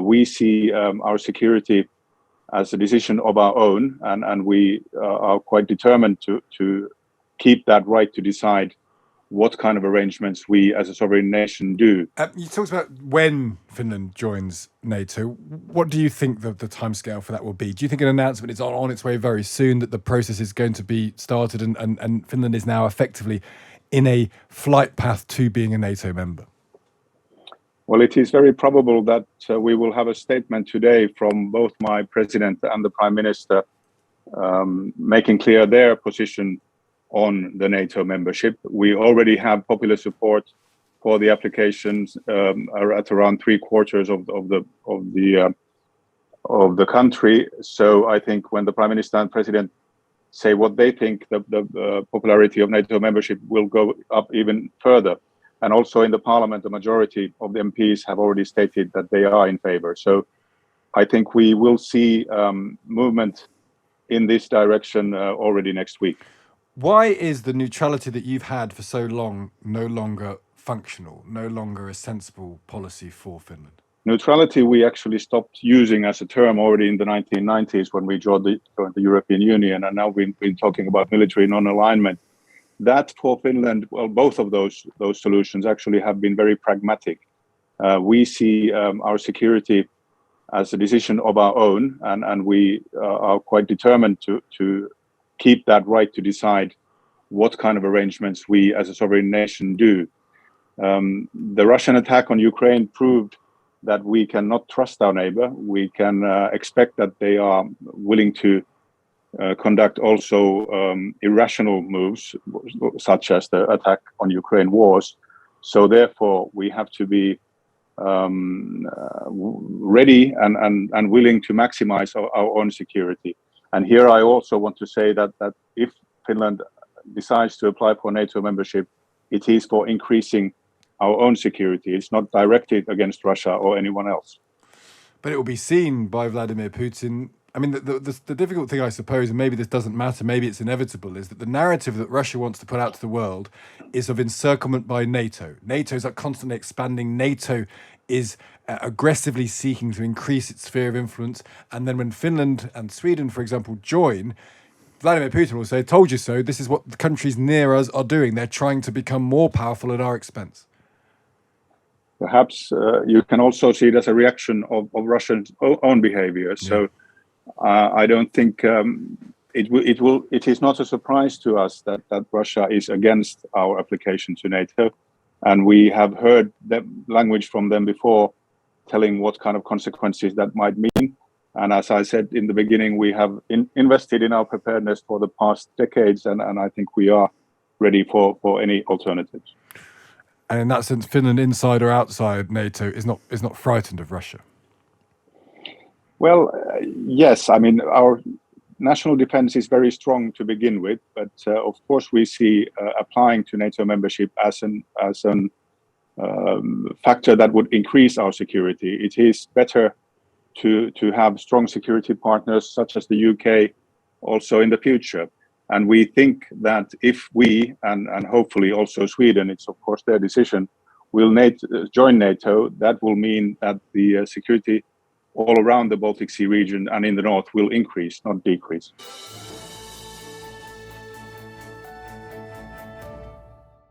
We see our security as a decision of our own, and we are quite determined to keep that right to decide what kind of arrangements we as a sovereign nation do. You talked about when Finland joins NATO. What do you think the timescale for that will be? Do you think an announcement is on its way very soon, that the process is going to be started and Finland is now effectively in a flight path to being a NATO member? Well, it is very probable that we will have a statement today from both my president and the prime minister making clear their position on the NATO membership. We already have popular support for the applications at around 3/4 of the country. So I think when the prime minister and president say what they think, the popularity of NATO membership will go up even further. And also in the parliament, the majority of the MPs have already stated that they are in favor. So I think we will see movement in this direction already next week. Why is the neutrality that you've had for so long no longer functional, no longer a sensible policy for Finland? Neutrality we actually stopped using as a term already in the 1990s when we joined the European Union, and now we've been talking about military non-alignment. That for Finland, well, both of those solutions actually have been very pragmatic. We see our security as a decision of our own, and we are quite determined to keep that right to decide what kind of arrangements we as a sovereign nation do. The Russian attack on Ukraine proved that we cannot trust our neighbor. We can expect that they are willing to conduct also irrational moves, such as the attack on Ukraine was. So therefore, we have to be ready and willing to maximize our own security. And here I also want to say that if Finland decides to apply for NATO membership, it is for increasing our own security. It's not directed against Russia or anyone else. But it will be seen by Vladimir Putin. I mean, the difficult thing, I suppose, and maybe this doesn't matter, maybe it's inevitable, is that the narrative that Russia wants to put out to the world is of encirclement by NATO. NATO's constantly expanding. NATO is aggressively seeking to increase its sphere of influence. And then when Finland and Sweden, for example, join, Vladimir Putin will say, told you so, this is what the countries near us are doing. They're trying to become more powerful at our expense. Perhaps you can also see it as a reaction of Russia's own behavior. Yeah. So I don't think it is not a surprise to us that Russia is against our application to NATO. And we have heard the language from them before, telling what kind of consequences that might mean. And as I said in the beginning, we have invested in our preparedness for the past decades, and I think we are ready for any alternatives. And in that sense, Finland, inside or outside NATO, is not frightened of Russia. Well, yes. I mean, our national defense is very strong to begin with, but of course we see applying to NATO membership as an factor that would increase our security. It is better to have strong security partners such as the UK also in the future. And we think that if we, and hopefully also Sweden, it's of course their decision, will join NATO, that will mean that the security all around the Baltic Sea region and in the north will increase, not decrease.